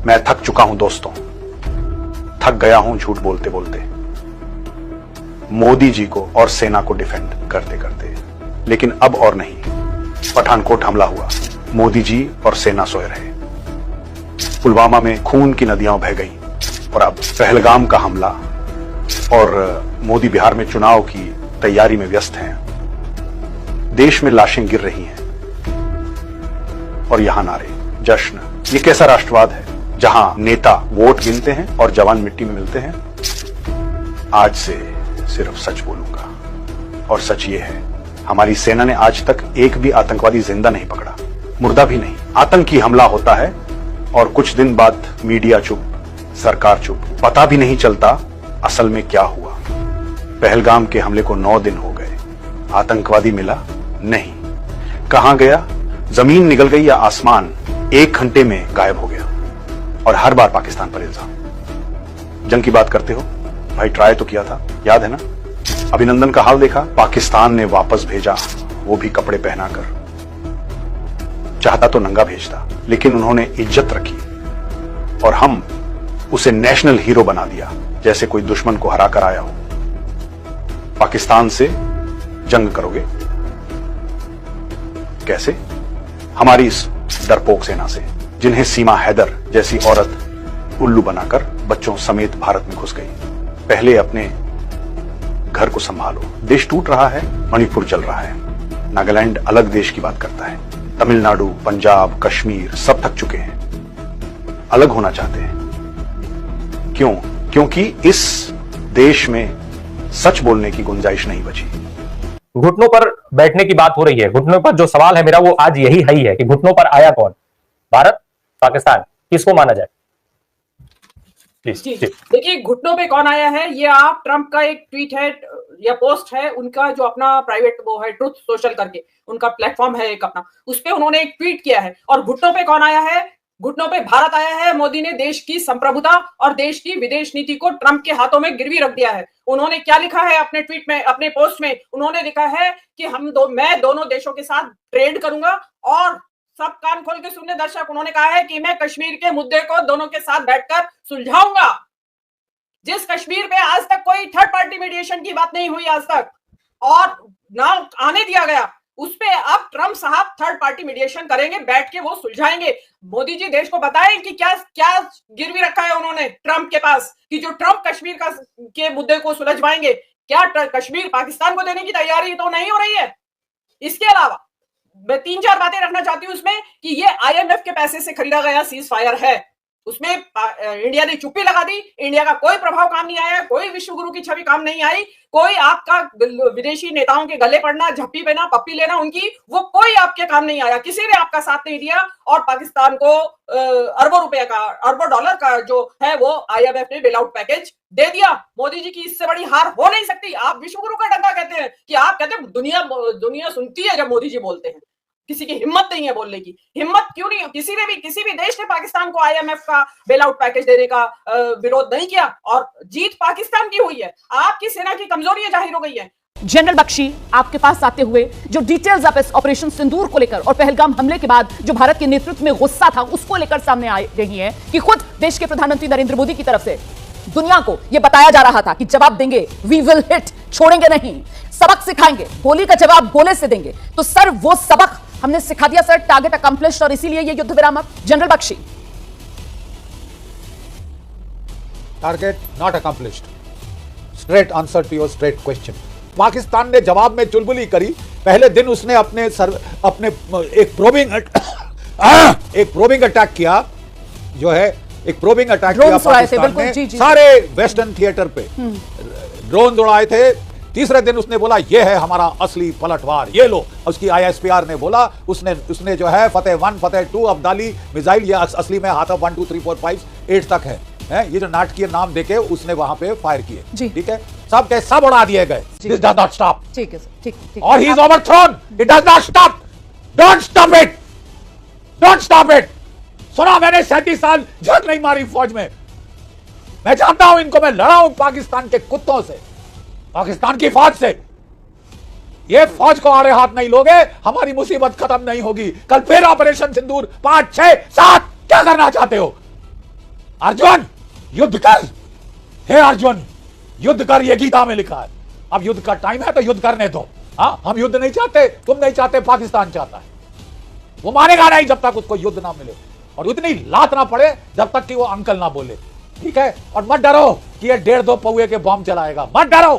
मैं थक चुका हूं दोस्तों, थक गया हूं झूठ बोलते बोलते, मोदी जी को और सेना को डिफेंड करते करते। लेकिन अब और नहीं, पठानकोट हमला हुआ, मोदी जी और सेना सोए रहे, पुलवामा में खून की नदियां बह गई, और अब पहलगाम का हमला, और मोदी बिहार में चुनाव की तैयारी में व्यस्त हैं। देश में लाशें गिर रही हैं और यहां नारे, जश्न। ये कैसा राष्ट्रवाद है जहां नेता वोट गिनते हैं और जवान मिट्टी में मिलते हैं? आज से सिर्फ सच बोलूंगा, और सच ये है, हमारी सेना ने आज तक एक भी आतंकवादी जिंदा नहीं पकड़ा, मुर्दा भी नहीं। आतंकी हमला होता है और कुछ दिन बाद मीडिया चुप, सरकार चुप, पता भी नहीं चलता असल में क्या हुआ। पहलगाम के हमले को 9 दिन हो गए, आतंकवादी मिला नहीं। कहां गया? जमीन निगल गई या आसमान 1 घंटे में गायब हो गया? और हर बार पाकिस्तान पर इल्जाम। जंग की बात करते हो भाई, ट्राई तो किया था, याद है ना? अभिनंदन का हाल देखा, पाकिस्तान ने वापस भेजा, वो भी कपड़े पहनाकर। चाहता तो नंगा भेजता, लेकिन उन्होंने इज्जत रखी और हम उसे नेशनल हीरो बना दिया, जैसे कोई दुश्मन को हरा कर आया हो। पाकिस्तान से जंग करोगे? कैसे? हमारी इस डरपोक सेना से, जिन्हें सीमा हैदर जैसी औरत उल्लू बनाकर बच्चों समेत भारत में घुस गई। पहले अपने घर को संभालो, देश टूट रहा है, मणिपुर जल रहा है, नागालैंड अलग देश की बात करता है, तमिलनाडु, पंजाब, कश्मीर सब थक चुके हैं, अलग होना चाहते हैं। क्यों? क्योंकि इस देश में सच बोलने की गुंजाइश नहीं बची। घुटनों पर बैठने की बात हो रही है। घुटनों पर जो सवाल है मेरा वो आज यही है कि घुटनों पर आया कौन? भारत, पाकिस्तान, किसको माना जाए? देखिए, घुटनों पे कौन आया है, ये आप ट्रंप का एक ट्वीट है या पोस्ट है, उनका जो अपना प्राइवेट वो है ट्रुथ सोशल करके उनका प्लेटफॉर्म है एक अपना, उस पे उन्होंने एक ट्वीट किया है। और घुटनों पे कौन आया है? घुटनों पे भारत आया है। मोदी ने देश की संप्रभुता और देश की विदेश नीति को ट्रंप के हाथों में गिरवी रख दिया है। उन्होंने क्या लिखा है अपने ट्वीट में, अपने पोस्ट में? उन्होंने लिखा है कि मैं दोनों देशों के साथ ट्रेड करूंगा, और सब कान खोल के सुनने दर्शक, उन्होंने कहा है कि मैं कश्मीर के मुद्दे को दोनों के साथ बैठकर सुलझाऊंगा। जिस कश्मीर पे आज तक कोई थर्ड पार्टी मीडिएशन की बात नहीं हुई आज तक, और ना आने दिया गया, उस पे अब ट्रंप साहब थर्ड पार्टी मीडिएशन करेंगे, बैठ के वो सुलझाएंगे। मोदी जी देश को बताएं कि क्या क्या गिरवी रखा है उन्होंने ट्रंप के पास, कि जो ट्रंप कश्मीर के मुद्दे को सुलझवाएंगे। क्या कश्मीर पाकिस्तान को देने की तैयारी तो नहीं हो रही है? इसके अलावा मैं 3-4 बातें रखना चाहती हूँ उसमें, कि ये आईएमएफ के पैसे से खरीदा गया सीज फायर है। उसमें इंडिया ने चुप्पी लगा दी, इंडिया का कोई प्रभाव काम नहीं आया, कोई विश्व गुरु की छवि काम नहीं आई, कोई आपका विदेशी नेताओं के गले पड़ना, झप्पी लेना, पप्पी लेना उनकी, वो कोई आपके काम नहीं आया, किसी ने आपका साथ नहीं दिया। और पाकिस्तान को अरबों रुपए का, अरबों डॉलर का जो है वो आईएमएफ ने बेल आउट पैकेज दे दिया। मोदी जी की इससे बड़ी हार हो नहीं सकती। आप विश्व गुरु का डंका कहते हैं, कि आप कहते हैं दुनिया सुनती है जब मोदी जी बोलते हैं, किसी की हिम्मत नहीं है बोलने की। हिम्मत क्यों नहीं? किसी भी देश ने पाकिस्तान को आईएमएफ का बेल आउट पैकेज देने का विरोध नहीं किया, और जीत पाकिस्तान की हुई है। आपकी सेना की कमजोरी जाहिर हो गई है। जनरल बख्शी आपके पास आते हुए जो डिटेल्स आप इस ऑपरेशन सिंदूर को लेकर और पहलगाम हमले के बाद जो भारत के नेतृत्व में गुस्सा था उसको लेकर सामने आ रही है, कि खुद देश के प्रधानमंत्री नरेंद्र मोदी की तरफ से दुनिया को यह बताया जा रहा था कि जवाब देंगे, वी विल हिट, छोड़ेंगे नहीं, सबक सिखाएंगे, गोली का जवाब गोले से देंगे। तो सर वो सबक हमने सिखा दिया सर, टारगेट अकम्प्लिश्ड, और इसीलिए ये युद्ध विराम। अब general Bakshi, target not accomplished. Straight answer to your straight question. Pakistan ने जवाब में चुलबुली करी। पहले दिन उसने अपने एक प्रोबिंग अटैक किया, जो है एक प्रोबिंग अटैक किया पाकिस्तान ने सारे वेस्टर्न थिएटर पे, ड्रोन उड़ाए थे। तीसरे दिन उसने बोला ये है हमारा असली पलटवार, ये लो। उसकी आईएसपीआर ने बोला, उसने जो है फतेह 1 फतेह 2 अब्दाली मिसाइल, ये असली में हाथ 1 2 3 4 5 8 तक है, ये जो नाटकीय नाम देके उसने वहां पे फायर किए। ठीक है, सब उड़ा दिए गए। This does not stop. ठीक है सर, ठीक। और he is overthrown, it does not stop. Don't stop it, don't stop it. सुना मैंने 37 साल जंग नहीं मारी फौज में, मैं जानता हूं इनको, मैं लड़ा हूं पाकिस्तान के कुत्तों से, पाकिस्तान की फौज से। ये फौज को आड़े हाथ नहीं लोगे, हमारी मुसीबत खत्म नहीं होगी। कल फिर ऑपरेशन सिंदूर 5 6 7 क्या करना चाहते हो? अर्जुन युद्ध कर, हे अर्जुन युद्ध कर, ये गीता में लिखा है। अब युद्ध का टाइम है तो युद्ध करने दो। हाँ, हम युद्ध नहीं चाहते, तुम नहीं चाहते, पाकिस्तान चाहता है। वो मानेगा नहीं जब तक उसको युद्ध ना मिले और उतनी लात ना पड़े जब तक कि वो अंकल ना बोले, ठीक है। और मत डरो कि ये 1.5-2 पौए के बम चलाएगा, मत डरो,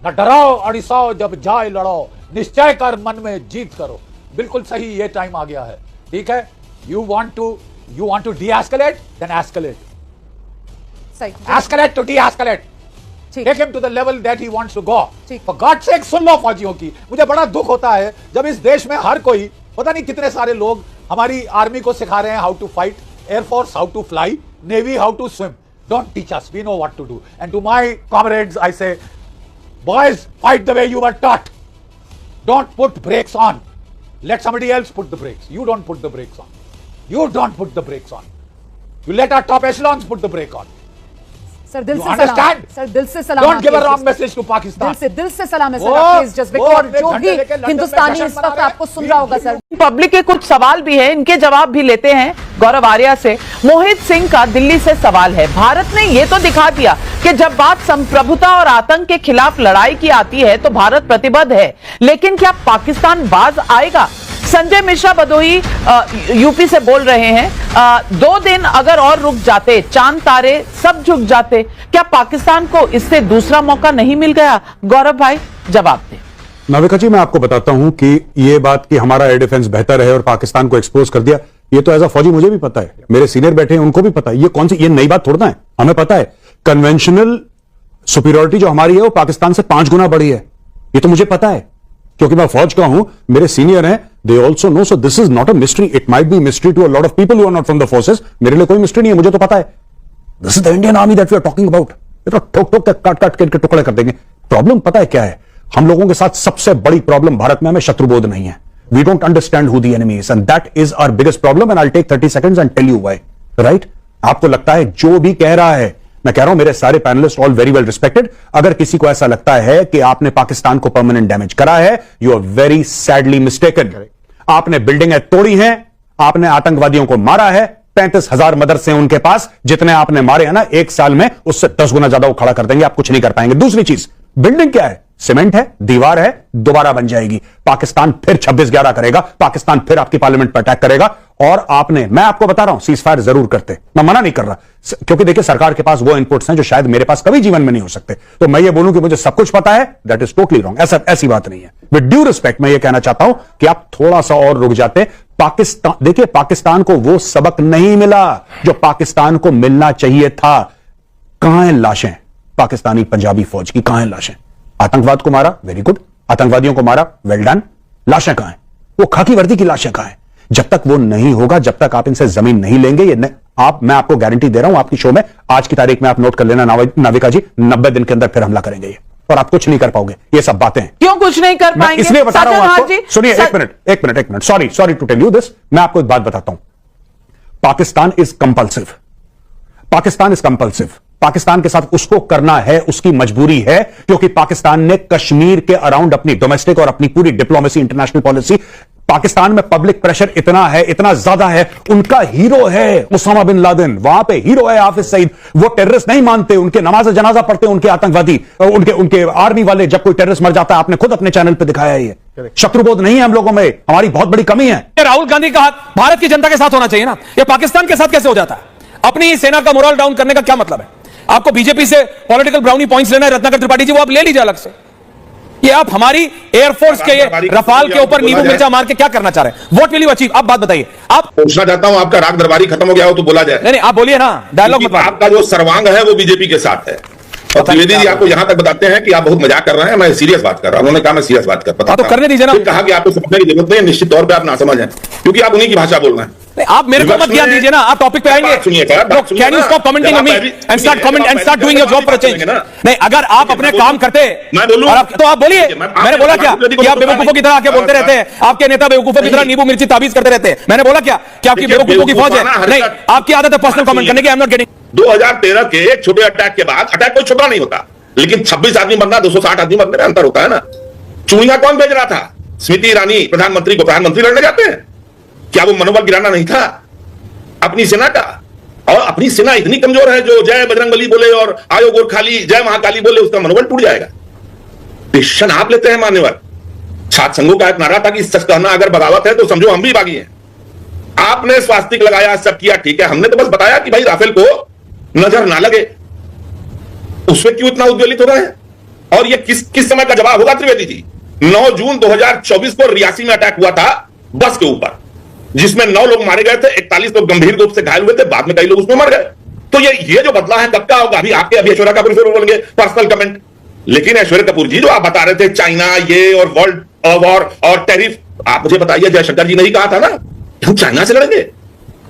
न डराओ अड़िसाओ, जब जाए लड़ो, निश्चय कर मन में जीत करो। बिल्कुल सही, ये टाइम आ गया है, ठीक है। You want to de-escalate, then escalate. सही, Escalate to de-escalate. ठीक। Take him to the level that he wants to go. ठीक। For God's sake, सुन लो फौजियों की। मुझे बड़ा दुख होता है जब इस देश में हर कोई, पता नहीं कितने सारे लोग हमारी आर्मी को सिखा रहे हैं how to fight, air force how to fly, navy how to swim. Don't teach us, we know what to do. And to my comrades I say, boys, fight the way you were taught. Don't put brakes on. Let somebody else put the brakes. You don't put the brakes on. You don't put the brakes on. You let our top echelons put the brake on. Sir दिल You से सलाम, understand? Sir दिल से सलाम। Don't give a आपके wrong इस- message to Pakistan. दिल से सलाम है सर वो- आपके इस जज्बे को। वो और अपने जो झंडे भी लेके लंदन में हिंदुस्तानी जश्न इस मना वक्त रहे हैं। आपको सुन रहा होगा सर। पब्लिक के कुछ सवाल भी हैं, इनके जवाब भी लेते हैं गौरव आर्या से। मोहित सिंह का दिल्ली से सवाल है, भारत ने यह तो दिखा दिया कि जब बात संप्रभुता और आतंक के खिलाफ लड़ाई की आती है तो भारत प्रतिबद्ध है, लेकिन क्या पाकिस्तान बाज आएगा? संजय मिश्रा बदोही यूपी से बोल रहे हैं, 2 दिन अगर और रुक जाते, चांद तारे सब झुक जाते, क्या पाकिस्तान को इससे दूसरा मौका नहीं मिल गया? गौरव भाई जवाब दें। नाविका जी, मैं आपको बताता हूं कि ये बात कि हमारा एयर डिफेंस बेहतर है और पाकिस्तान को एक्सपोज कर दिया, ये तो एज अ फौजी मुझे भी पता है, मेरे सीनियर बैठे हैं उनको भी पता है। ये नई बात थोड़ा है, हमें पता है कन्वेंशनल सुपीरियरिटी जो हमारी है वो पाकिस्तान से 5 गुना बड़ी है। ये तो मुझे पता है क्योंकि मैं फौज का हूं, मेरे सीनियर हैं, they also know. So this is not a mystery. It might be mystery to a lot of people who are not from the forces. मेरे लिए कोई मिस्ट्री नहीं है, मुझे तो पता है। This is the Indian army that we are talking about. ये तो ठोक ठोक तक काट काट के टुकड़े कर देंगे। प्रॉब्लम पता है क्या है? हम लोगों के साथ सबसे बड़ी प्रॉब्लम भारत में हमें शत्रुबोध नहीं है। We don't understand who the enemy is, and that is our biggest problem. And I take 30 seconds and tell you why. Right? आपको लगता है जो भी कह रहा है, मैं कह रहा हूं मेरे सारे panelist all very well respected, अगर किसी को ऐसा लगता है कि आपने पाकिस्तान को परमानेंट डैमेज करा है, you are very sadly mistaken. आपने बिल्डिंगें तोड़ी हैं, आपने आतंकवादियों को मारा है। 35,000 मदरसे हैं उनके पास, जितने आपने मारे हैं ना, 1 साल में उससे 10 गुना ज्यादा वो खड़ा कर देंगे, आप कुछ नहीं कर पाएंगे। दूसरी चीज, बिल्डिंग क्या है? सीमेंट है, दीवार है, दोबारा बन जाएगी। पाकिस्तान फिर 26/11 करेगा, पाकिस्तान फिर आपकी पार्लियामेंट पर अटैक करेगा। और आपने, मैं आपको बता रहा हूं, सीज फायर जरूर करते, मैं मना नहीं कर रहा, क्योंकि देखिए सरकार के पास वो इनपुट्स हैं जो शायद मेरे पास कभी जीवन में नहीं हो सकते। तो मैं ये बोलूं कि मुझे सब कुछ पता है, दैट इज टोटली रॉन्ग। ऐसी बात नहीं है। विद ड्यू रिस्पेक्ट मैं ये कहना चाहता हूं कि आप थोड़ा सा और रुक जाते। पाकिस्तान, देखिए पाकिस्तान को वो सबक नहीं मिला जो पाकिस्तान को मिलना चाहिए था। कहां हैं लाशें पाकिस्तानी पंजाबी फौज की? कहां हैं लाशें? आतंकवाद को मारा, वेरी गुड। आतंकवादियों को मारा, वेल डन। लाशें कहां हैं? वो खाकी वर्दी की लाशें कहां हैं? जब तक वो नहीं होगा, जब तक आप इनसे जमीन नहीं लेंगे, मैं आपको गारंटी दे रहा हूं, आपकी शो में आज की तारीख में आप नोट कर लेना नाविका जी, 90 दिन के अंदर फिर हमला करेंगे ये, और आप कुछ नहीं कर पाओगे। ये सब बातें हैं। क्यों कुछ नहीं कर मैं पाएंगे? इसलिए बता रहा हूं आपको, सुनिए एक minute, sorry to tell you this. मैं आपको एक बात बताता हूं, पाकिस्तान इज कंपल्सिव। पाकिस्तान के साथ उसको करना है, उसकी मजबूरी है, क्योंकि पाकिस्तान ने कश्मीर के अराउंड अपनी डोमेस्टिक और अपनी पूरी डिप्लोमेसी, इंटरनेशनल पॉलिसी, पाकिस्तान में पब्लिक प्रेशर इतना है, इतना ज्यादा है। उनका हीरो है उसामा बिन लादेन, वहां पे हीरो है हाफिज सईद। वो टेररिस्ट नहीं मानते, उनके नमाज जनाजा पढ़ते, उनके आतंकवादी, उनके आर्मी वाले। जब कोई टेररिस्ट मर जाता है, आपने खुद अपने चैनल पे दिखाया है, ये शत्रुबोध नहीं है हम लोगों में, हमारी बहुत बड़ी कमी है। राहुल गांधी का हाथ भारत की जनता के साथ होना चाहिए ना, ये पाकिस्तान के साथ कैसे हो जाता है? अपनी सेना का मोरल डाउन करने का क्या मतलब है? आपको बीजेपी से पॉलिटिकल ब्राउनी पॉइंट्स लेना है, रत्नाकर त्रिपाठी जी, वो आप ले लीजिए अलग से। ये आप हमारी एयरफोर्स के रफाल के ऊपर नींबू मिर्चा मार के क्या करना चाह रहे हैं? What will you achieve? आप बात बताइए। आप पूछना चाहता हूं, आपका राग दरबारी खत्म हो गया हो तो बोला जाए। नहीं, आप बोलिए ना, डायलॉग मत मारिए। आपका जो सर्वांग है वो बीजेपी के साथ है, और त्रिवेदी जी आपको यहां तक बताते हैं कि आप बहुत मजाक कर रहे हैं, मैं सीरियस बात कर रहा हूं। उन्होंने कहा मैं सीरियस बात कर पता तो करने दीजिए ना। कहा कि आपको समझने की जरूरत नहीं, निश्चित तौर पे आप ना समझ हैं, क्योंकि आप उन्हीं की भाषा बोल रहे हैं। आप मेरे को मत ज्ञान दीजिए ना, आप टॉपिक पे आएंगे। Can you stop commenting on me and start doing your job for a change? नहीं, अगर आप अपने काम करते मैं बोलूं तो आप बोलिए। मैंने बोला क्या कि आप बेवकूफों की तरह आके बोलते रहते हैं? आपके नेता बेवकूफों की तरह नींबू मिर्ची ताबीज करते रहते हैं। मैंने बोला क्या कि आपकी बेवकूफों की फौज है? नहीं, आपकी आदत है पर्सनल कमेंट करने की। I am not getting. 2013 के एक छोटे अटैक के बाद, अटैक कोई छोटा नहीं होता, लेकिन 26 आदमी मरना, 260 आदमी मरने में अंतर होता है ना। चूड़ियां कौन भेज रहा था? स्मृति ईरानी प्रधानमंत्री को प्रधानमंत्री लड़ने जाते हैं? क्या वो मनोबल गिराना नहीं था अपनी सेना का? और अपनी सेना इतनी कमजोर है जो जय बजरंगबली बोले और आयो गोरखाली जय महाकाली बोले उसका मनोबल टूट जाएगा। डिसीजन आप लेते हैं मान्यवर। छात्र संघों का एक नारा था कि सच कहना अगर बगावत है तो समझो हम भी बागी हैं। आपने स्वास्तिक लगाया, सब किया, ठीक है, हमने तो बस बताया कि भाई राफेल को नजर ना लगे। उसमें क्यों इतना उद्वेलित हो रहे हैं? और ये किस समय का जवाब होगा त्रिवेदी जी? 9 जून 2024 को रियासी में अटैक हुआ था बस के ऊपर, जिसमें 9 लोग मारे गए थे, 41 लोग गंभीर रूप से घायल हुए थे, बाद में कई लोग उसमें मर गए। तो ये जो बदला है कब का होगा? अभी ऐश्वर्या कपूर फिर बोलेंगे पर्सनल कमेंट। लेकिन ऐश्वर्या कपूर जी जो आप बता रहे थे चाइना ये और वर्ल्ड वॉर और टैरिफ, आप मुझे बताइए जयशंकर जी ने ही कहा था ना हम चाइना से लड़ेंगे।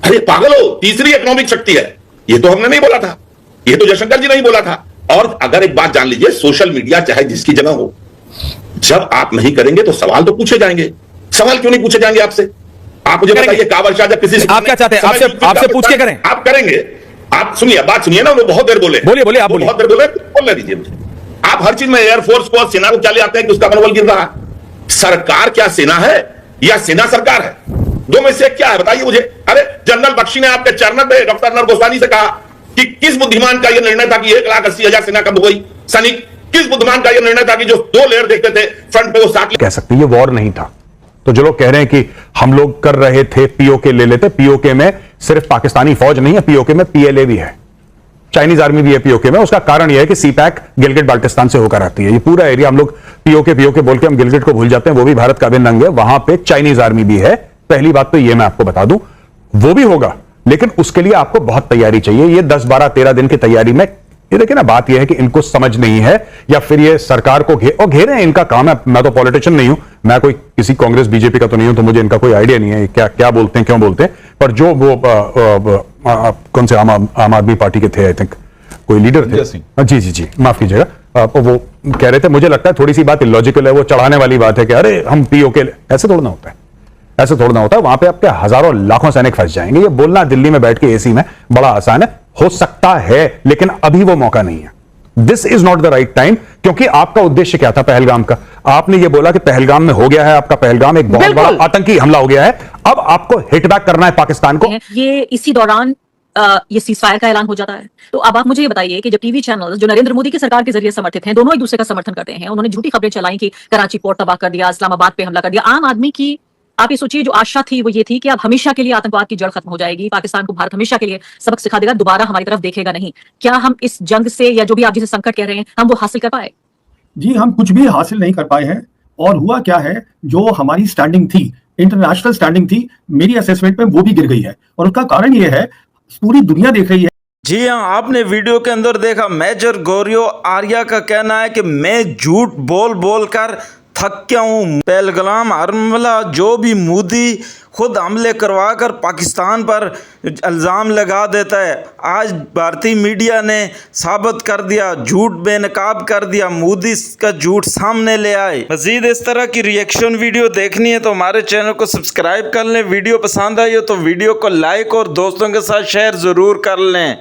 अरे पागल हो, तीसरी इकोनॉमिक शक्ति है, ये तो हमने नहीं बोला था, ये तो जयशंकर जी ने ही बोला था। और अगर एक बात जान लीजिए, सोशल मीडिया चाहे जिसकी जगह हो, जब आप नहीं करेंगे तो सवाल तो पूछे जाएंगे। सवाल क्यों नहीं पूछे जाएंगे आपसे? आप मुझे बताइए, काबल शाह जब किसी आप क्या चाहते हैं? आपसे पूछ के करें? आप करेंगे? आप सुनिए, बात सुनिए ना, वो बहुत देर बोले। बोलिए आप बोलिए। बहुत देर बोले, बोलने दीजिए मुझे। आप हर चीज में एयरफोर्स को, सेना को क्या ले आते हैं कि उसका मनोबल गिर रहा है? सरकार क्या सेना है या सेना सरकार है? दो में से क्या है बताइए मुझे। अरे जनरल बख्शी ने आपके चरणों पे डॉक्टर अर्नब गोस्वामी से कहा कि किस बुद्धिमान का यह निर्णय था कि 1,80,000 सेना कम हो गई? सैनिक किस बुद्धिमान का यह निर्णय था कि जो 2 लेयर देखते थे फ्रंट पे वो 7 कह सकते हैं ये वॉर नहीं था। तो जो लोग कह रहे हैं कि हम लोग कर रहे थे पीओके ले लेते, पीओके में सिर्फ पाकिस्तानी फौज नहीं है, पीओके में पीएलए भी है, चाइनीज आर्मी भी है पीओके में। उसका कारण यह है कि सीपैक गिलगिट बाल्टिस्तान से होकर आती है। ये पूरा एरिया हम लोग पीओके बोल के हम गिलगिट को भूल जाते हैं, वो भी भारत का अभिन्न अंग है। वहां पे चाइनीज आर्मी भी है। पहली बात तो ये मैं आपको बता दूं, वो भी होगा, लेकिन उसके लिए आपको बहुत तैयारी चाहिए। ये 10, 12, 13 दिन की तैयारी में, ये देखिए ना, बात यह है कि इनको समझ नहीं है या फिर ये सरकार को घेरे हैं, इनका काम है। मैं तो पॉलिटिशियन नहीं हूं, मैं कोई किसी कांग्रेस बीजेपी का तो नहीं हूं, तो मुझे इनका कोई आइडिया नहीं है क्या बोलते हैं, क्यों बोलते हैं। पर जो वो कौन से आम आदमी पार्टी के थे, आई थिंक कोई लीडर थे, जी माफ कीजिएगा, वो कह रहे थे, मुझे लगता है थोड़ी सी बात इलॉजिकल है, वो चढ़ाने वाली बात है कि अरे हम पीओके, ऐसे थोड़ा ना होता है, ऐसे थोड़ा ना होता है। वहां पे आपके हजारों लाखों सैनिक फंस जाएंगे। ये बोलना दिल्ली में बैठ के एसी में बड़ा आसान है, हो सकता है, लेकिन अभी वो मौका नहीं है। This is not the right time, क्योंकि आपका उद्देश्य क्या था पहलगाम का? आपने ये बोला कि पहलगाम में हो गया है आपका, पहलगाम एक बहुत बड़ा आतंकी हमला हो गया है, अब आपको हिट बैक करना है पाकिस्तान को। ये इसी दौरान ये सीजफायर का ऐलान हो जाता है। तो अब आप मुझे ये बताइए कि जब टीवी चैनल जो नरेंद्र मोदी की सरकार के जरिए समर्थित हैं, दोनों एक दूसरे का समर्थन करते हैं, उन्होंने झूठी खबरें चलाई कि कराची पोर्ट तबाह कर दिया, इस्लामाबाद पे हमला कर दिया। आम आदमी की आप ये सोचिए जो आशा थी वो ये थी कि अब हमेशा के लिए आतंकवाद की जड़ खत्म हो जाएगी, पाकिस्तान को भारत हमेशा के लिए सबक सिखा देगा, दोबारा हमारी तरफ देखेगा नहीं। क्या हम इस जंग से, या जो भी आप जिसे संकट कह रहे हैं, हम वो हासिल कर पाए? जी, हम कुछ भी हासिल नहीं कर पाए हैं। और हुआ क्या है, जो हमारी स्टैंडिंग थी, इंटरनेशनल स्टैंडिंग थी, मेरी असेसमेंट में वो भी गिर गई है। और उसका कारण ये है, पूरी दुनिया देख रही है। जी हाँ, आपने वीडियो के अंदर देखा, मेजर गौरियो आर्या का कहना है कि मैं झूठ बोल कर थक गया हूँ। पहलगाम हमला जो भी मोदी खुद हमले करवा कर पाकिस्तान पर इल्ज़ाम लगा देता है, आज भारतीय मीडिया ने साबित कर दिया, झूठ बेनकाब कर दिया, मोदी का झूठ सामने ले आए। मज़ीद इस तरह की रिएक्शन वीडियो देखनी है तो हमारे चैनल को सब्सक्राइब कर लें। वीडियो पसंद आई हो तो वीडियो को लाइक और दोस्तों के साथ शेयर ज़रूर कर लें।